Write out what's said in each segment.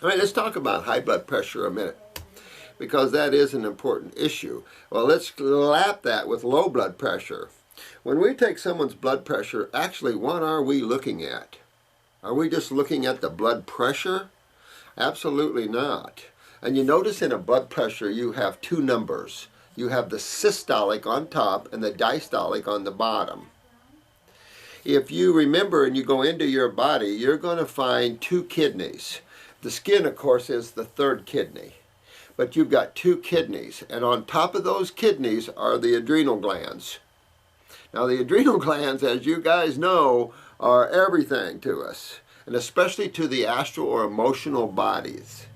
All right, let's talk about high blood pressure a minute, because that is an important issue. Well, let's lap that with low blood pressure. When we take someone's blood pressure, actually, what are we looking at? Are we just looking at the blood pressure? Absolutely not. And you notice in a blood pressure you have two numbers. You have the systolic on top and the diastolic on the bottom. If you remember and you go into your body, you're going to find two kidneys. The skin, of course, is the third kidney. But you've got two kidneys, and on top of those kidneys are the adrenal glands. Now, the adrenal glands, as you guys know, are everything to us, and especially to the astral or emotional bodies.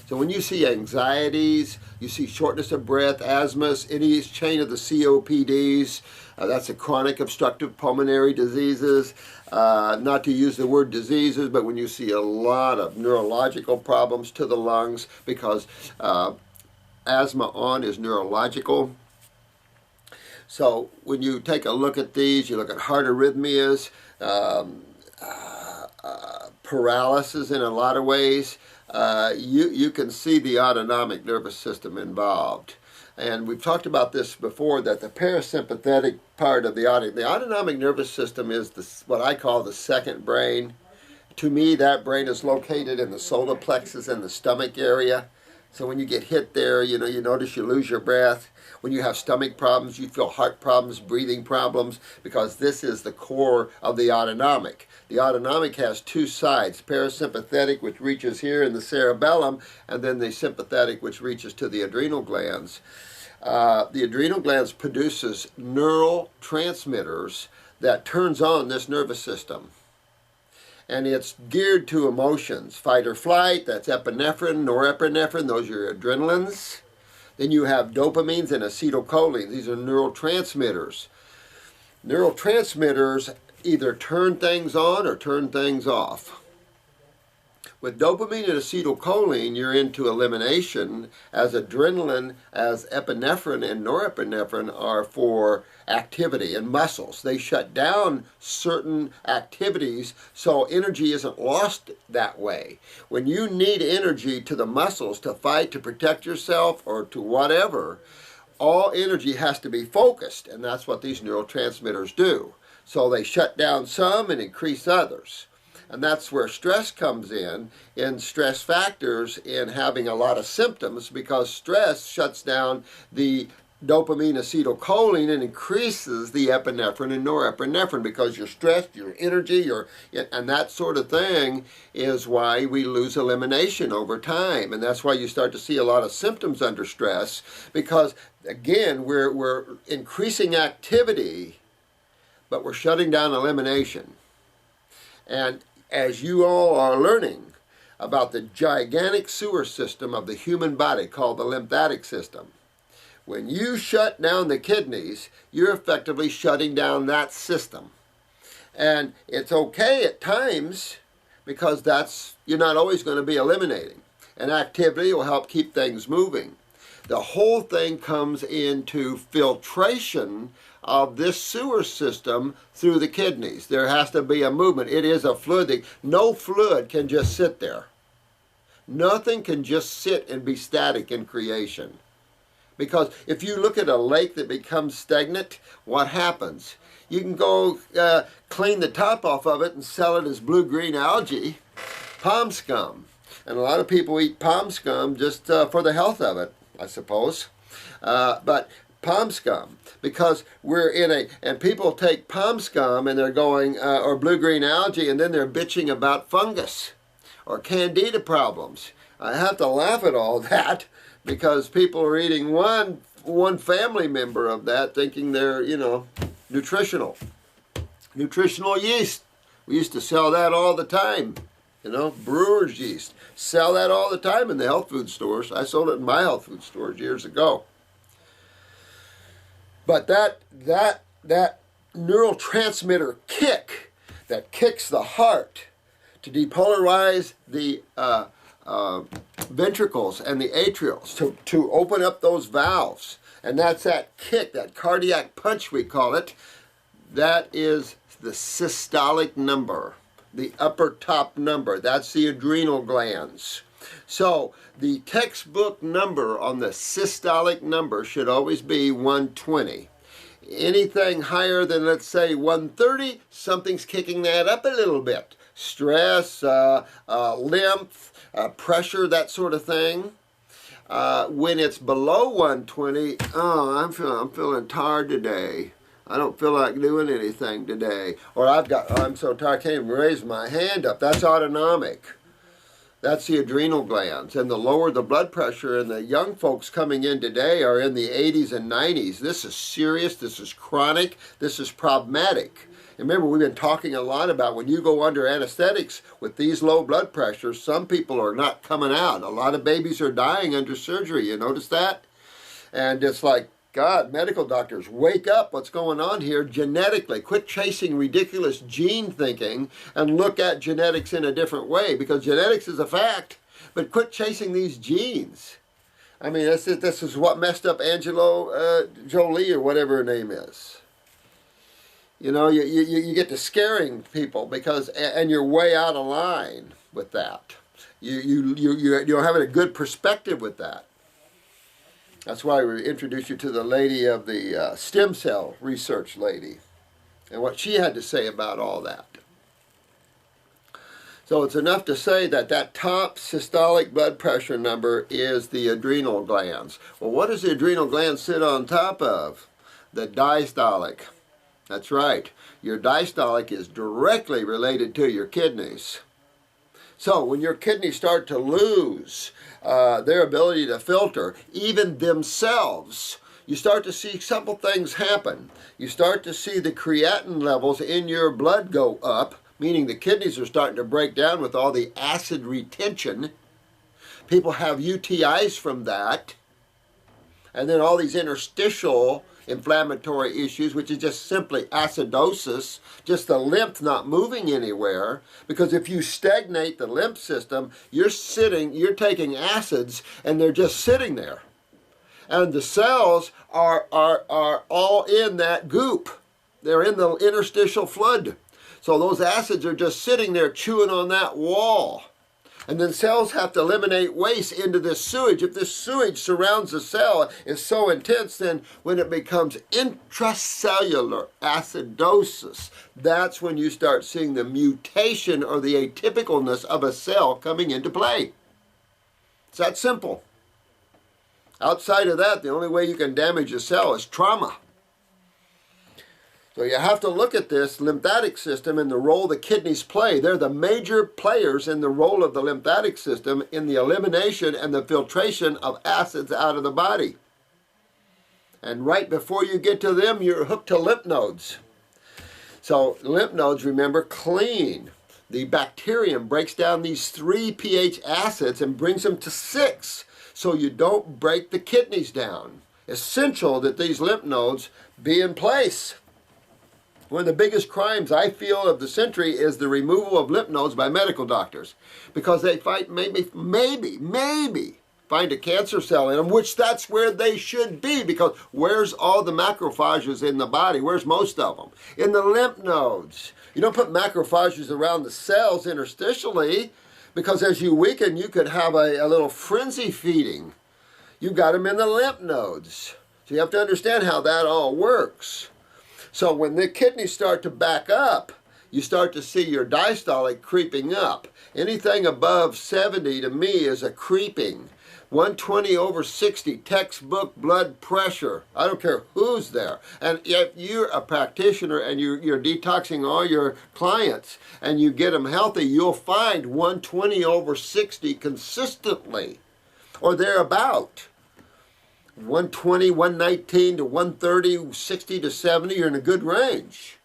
So when you see anxieties, you see shortness of breath, asthmas, any chain of the COPDs, that's a chronic obstructive pulmonary diseases, not to use the word diseases, but when you see a lot of neurological problems to the lungs, because asthma on is neurological. So when you take a look at these, you look at heart arrhythmias, paralysis in a lot of ways, you can see the autonomic nervous system involved. And we've talked about this before, that the parasympathetic part of the autonomic nervous system is what I call the second brain. To me, that brain is located in the solar plexus in the stomach area. So when you get hit there, you notice you lose your breath. When you have stomach problems, you feel heart problems, breathing problems, because this is the core of the autonomic. The autonomic has two sides, parasympathetic, which reaches here in the cerebellum, and then the sympathetic, which reaches to the adrenal glands. The adrenal glands produces neural transmitters that turns on this nervous system. And it's geared to emotions. Fight or flight, that's epinephrine, norepinephrine, those are your adrenalins. Then you have dopamines and acetylcholine. These are neurotransmitters. Neurotransmitters either turn things on or turn things off. With dopamine and acetylcholine, you're into elimination, as adrenaline, as epinephrine and norepinephrine are for activity and muscles. They shut down certain activities so energy isn't lost that way. When you need energy to the muscles to fight, to protect yourself, or to whatever, all energy has to be focused, and that's what these neurotransmitters do. So they shut down some and increase others. And that's where stress comes in stress factors in having a lot of symptoms, because stress shuts down the dopamine, acetylcholine, and increases the epinephrine and norepinephrine, because you're stressed, your energy, and that sort of thing is why we lose elimination over time. And that's why you start to see a lot of symptoms under stress, because, again, we're increasing activity, but we're shutting down elimination. And as you all are learning about the gigantic sewer system of the human body called the lymphatic system, when you shut down the kidneys, you're effectively shutting down that system. And it's okay at times, because you're not always going to be eliminating. And activity will help keep things moving. The whole thing comes into filtration of this sewer system through the kidneys. There has to be a movement. It is a fluid. No fluid can just sit there. Nothing can just sit and be static in creation. Because if you look at a lake that becomes stagnant, what happens? You can go clean the top off of it and sell it as blue-green algae, palm scum. And a lot of people eat palm scum just for the health of it, I suppose. But palm scum, because we're and people take palm scum and they're going, or blue-green algae, and then they're bitching about fungus or candida problems. I have to laugh at all that, because people are eating one family member of that, thinking they're, nutritional. Nutritional yeast. We used to sell that all the time. Brewer's yeast. Sell that all the time in the health food stores. I sold it in my health food stores years ago. But that neurotransmitter kick that kicks the heart to depolarize the ventricles and the atrials, to open up those valves, and that's that kick, that cardiac punch we call it, that is the systolic number, the upper top number. That's the adrenal glands. So the textbook number on the systolic number should always be 120. Anything higher than, let's say, 130, something's kicking that up a little bit. Stress, lymph, pressure, that sort of thing. When it's below 120, oh, I'm feeling tired today. I don't feel like doing anything today. Or I'm so tired I can't even raise my hand up. That's autonomic. That's the adrenal glands. And the lower the blood pressure, and the young folks coming in today are in the 80s and 90s. This is serious, this is chronic, this is problematic. And remember, we've been talking a lot about when you go under anesthetics with these low blood pressures, some people are not coming out. A lot of babies are dying under surgery. You notice that? And it's like, God, medical doctors, wake up. What's going on here genetically? Quit chasing ridiculous gene thinking and look at genetics in a different way, because genetics is a fact, but quit chasing these genes. I mean, this is what messed up Angelo Jolie, or whatever her name is. You know, you get to scaring people because, and you're way out of line with that. You're having a good perspective with that. That's why we introduced you to the lady of the stem cell research lady and what she had to say about all that. So it's enough to say that that top systolic blood pressure number is the adrenal glands. Well, what does the adrenal gland sit on top of? The diastolic. That's right. Your diastolic is directly related to your kidneys. So when your kidneys start to lose their ability to filter, even themselves, you start to see simple things happen. You start to see the creatinine levels in your blood go up, meaning the kidneys are starting to break down with all the acid retention. People have UTIs from that. And then all these interstitial inflammatory issues, which is just simply acidosis, just the lymph not moving anywhere. Because if you stagnate the lymph system, you're taking acids and they're just sitting there. And the cells are all in that goop. They're in the interstitial fluid. So those acids are just sitting there chewing on that wall. And then cells have to eliminate waste into this sewage. If this sewage surrounds the cell is so intense, then when it becomes intracellular acidosis, that's when you start seeing the mutation or the atypicalness of a cell coming into play. It's that simple. Outside of that, the only way you can damage a cell is trauma. So you have to look at this lymphatic system and the role the kidneys play. They're the major players in the role of the lymphatic system in the elimination and the filtration of acids out of the body. And right before you get to them, you're hooked to lymph nodes. So lymph nodes, remember, clean. The bacterium breaks down these 3 pH acids and brings them to 6, so you don't break the kidneys down. Essential that these lymph nodes be in place. One of the biggest crimes I feel of the century is the removal of lymph nodes by medical doctors, because they maybe find a cancer cell in them, which that's where they should be, because where's all the macrophages in the body? Where's most of them? In the lymph nodes. You don't put macrophages around the cells interstitially, because as you weaken, you could have a little frenzy feeding. You've got them in the lymph nodes. So you have to understand how that all works. So when the kidneys start to back up, you start to see your diastolic creeping up. Anything above 70 to me is a creeping. 120 over 60, textbook blood pressure. I don't care who's there. And if you're a practitioner and you're detoxing all your clients and you get them healthy, you'll find 120 over 60 consistently or thereabout. 120, 119 to 130, 60 to 70, you're in a good range.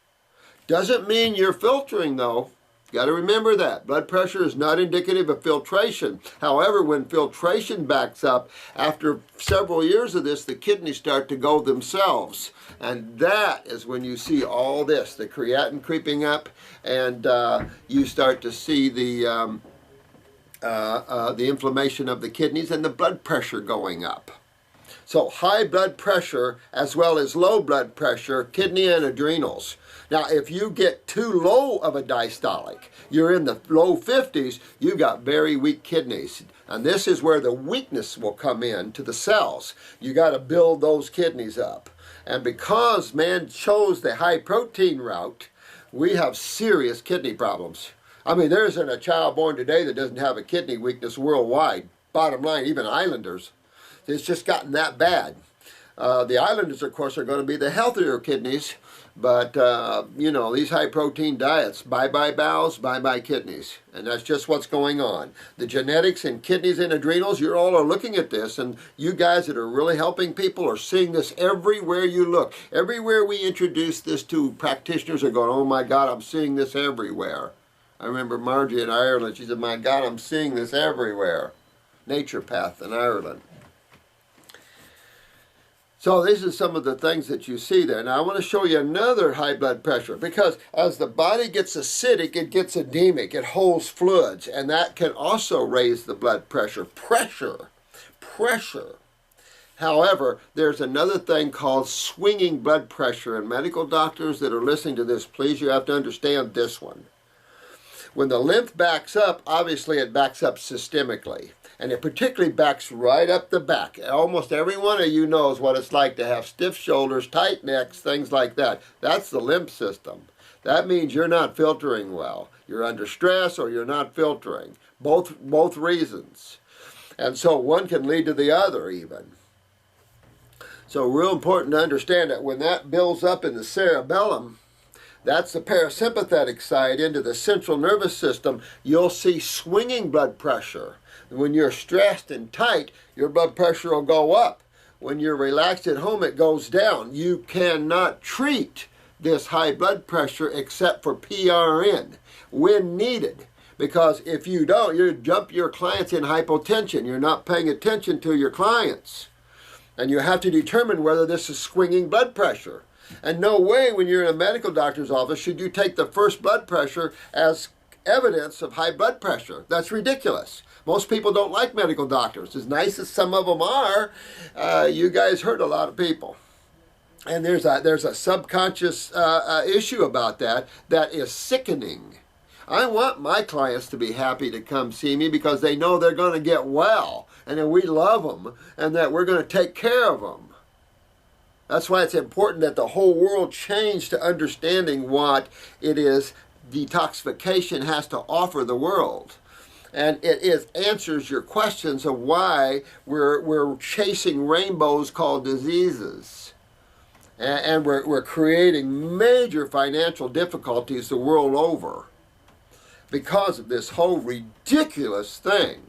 Doesn't mean you're filtering though. Got to remember that. Blood pressure is not indicative of filtration. However, when filtration backs up, after several years of this, the kidneys start to go themselves. And that is when you see all this, the creatinine creeping up, and you start to see the inflammation of the kidneys and the blood pressure going up. So high blood pressure as well as low blood pressure, kidney and adrenals. Now, if you get too low of a diastolic, you're in the low 50s, you got very weak kidneys. And this is where the weakness will come in to the cells. You got to build those kidneys up. And because man chose the high protein route, we have serious kidney problems. I mean, there isn't a child born today that doesn't have a kidney weakness worldwide. Bottom line, even islanders. It's just gotten that bad. The islanders, of course, are going to be the healthier kidneys, but, you know, these high-protein diets, bye-bye bowels, bye-bye kidneys. And that's just what's going on. The genetics in kidneys and adrenals, you all are looking at this, and you guys that are really helping people are seeing this everywhere you look. Everywhere we introduce this to, practitioners are going, oh, my God, I'm seeing this everywhere. I remember Margie in Ireland, she said, my God, I'm seeing this everywhere. Naturopath in Ireland. So these are some of the things that you see there. Now I want to show you another high blood pressure, because as the body gets acidic, it gets edemic, it holds fluids, and that can also raise the blood pressure. Pressure. However, there's another thing called swinging blood pressure, and medical doctors that are listening to this, please, you have to understand this one. When the lymph backs up, obviously it backs up systemically. And it particularly backs right up the back. Almost every one of you knows what it's like to have stiff shoulders, tight necks, things like that. That's the lymph system. That means you're not filtering well. You're under stress or you're not filtering. Both reasons. And so one can lead to the other even. So real important to understand that when that builds up in the cerebellum, that's the parasympathetic side into the central nervous system, you'll see swinging blood pressure. When you're stressed and tight, your blood pressure will go up. When you're relaxed at home, it goes down. You cannot treat this high blood pressure except for PRN when needed. Because if you don't, you jump your clients in hypotension. You're not paying attention to your clients. And you have to determine whether this is swinging blood pressure. And no way when you're in a medical doctor's office should you take the first blood pressure as evidence of high blood pressure. That's ridiculous. Most people don't like medical doctors. As nice as some of them are, you guys hurt a lot of people. And there's a subconscious issue about that is sickening. I want my clients to be happy to come see me because they know they're going to get well and that we love them and that we're going to take care of them. That's why it's important that the whole world change to understanding what it is detoxification has to offer the world. And it answers your questions of why we're chasing rainbows called diseases. And we're creating major financial difficulties the world over because of this whole ridiculous thing.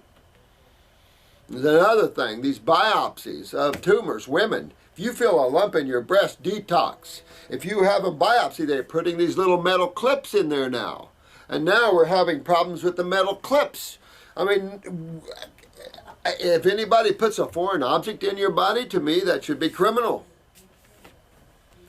There's another thing, these biopsies of tumors, women. If you feel a lump in your breast, detox. If you have a biopsy, they're putting these little metal clips in there now. And now we're having problems with the metal clips. I mean, if anybody puts a foreign object in your body, to me, that should be criminal.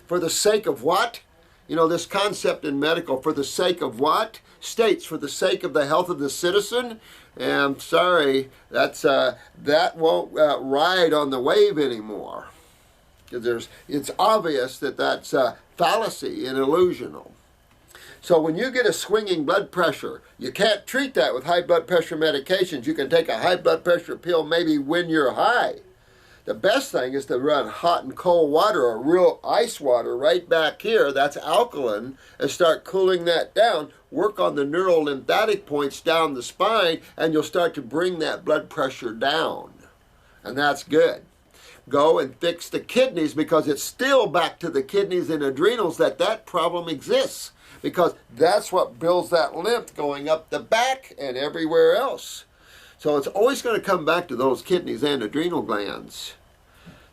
For the sake of what? You know, this concept in medical, for the sake of what? States, for the sake of the health of the citizen. And I'm sorry, that won't ride on the wave anymore. Because it's obvious that that's fallacy and illusional. So when you get a swinging blood pressure, you can't treat that with high blood pressure medications. You can take a high blood pressure pill maybe when you're high. The best thing is to run hot and cold water or real ice water right back here, that's alkaline, and start cooling that down. Work on the neural lymphatic points down the spine, and you'll start to bring that blood pressure down. And that's good. Go and fix the kidneys, because it's still back to the kidneys and adrenals that problem exists. Because that's what builds that lymph going up the back and everywhere else. So it's always going to come back to those kidneys and adrenal glands.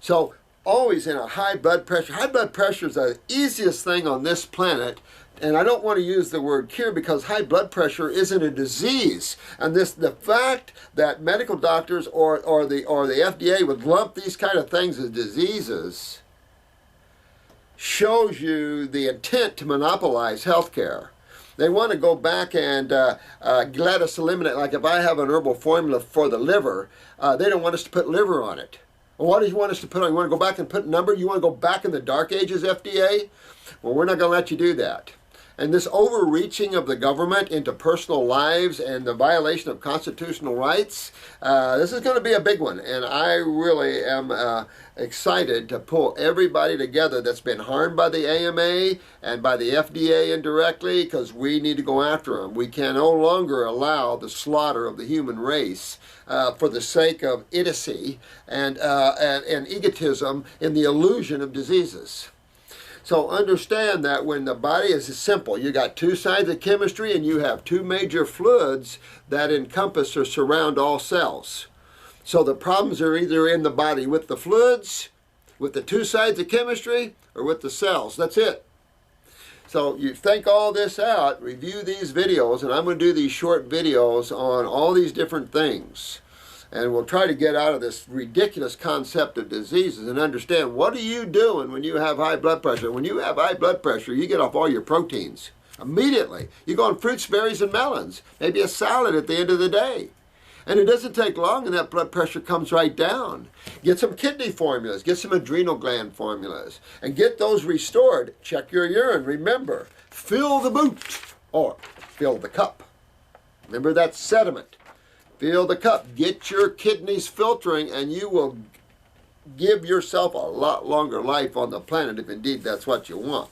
So always in a high blood pressure. High blood pressure is the easiest thing on this planet. And I don't want to use the word cure because high blood pressure isn't a disease. And the fact that medical doctors or the FDA would lump these kind of things as diseases shows you the intent to monopolize healthcare. They want to go back and let us eliminate, like if I have an herbal formula for the liver, they don't want us to put liver on it. Well, what do you want us to put on? You want to go back and put a number? You want to go back in the dark ages, FDA? Well, we're not going to let you do that. And this overreaching of the government into personal lives and the violation of constitutional rights, this is going to be a big one. And I really am excited to pull everybody together that's been harmed by the AMA and by the FDA indirectly, because we need to go after them. We can no longer allow the slaughter of the human race for the sake of idiocy and egotism in the illusion of diseases. So understand that when the body is simple, you got two sides of chemistry and you have two major fluids that encompass or surround all cells. So the problems are either in the body with the fluids, with the two sides of chemistry, or with the cells. That's it. So you think all this out, review these videos, and I'm going to do these short videos on all these different things. And we'll try to get out of this ridiculous concept of diseases and understand, what are you doing when you have high blood pressure? When you have high blood pressure, you get off all your proteins immediately. You go on fruits, berries, and melons, maybe a salad at the end of the day. And it doesn't take long and that blood pressure comes right down. Get some kidney formulas, get some adrenal gland formulas, and get those restored. Check your urine. Remember, fill the boot or fill the cup. Remember that sediment. Fill the cup. Get your kidneys filtering, and you will give yourself a lot longer life on the planet if indeed that's what you want.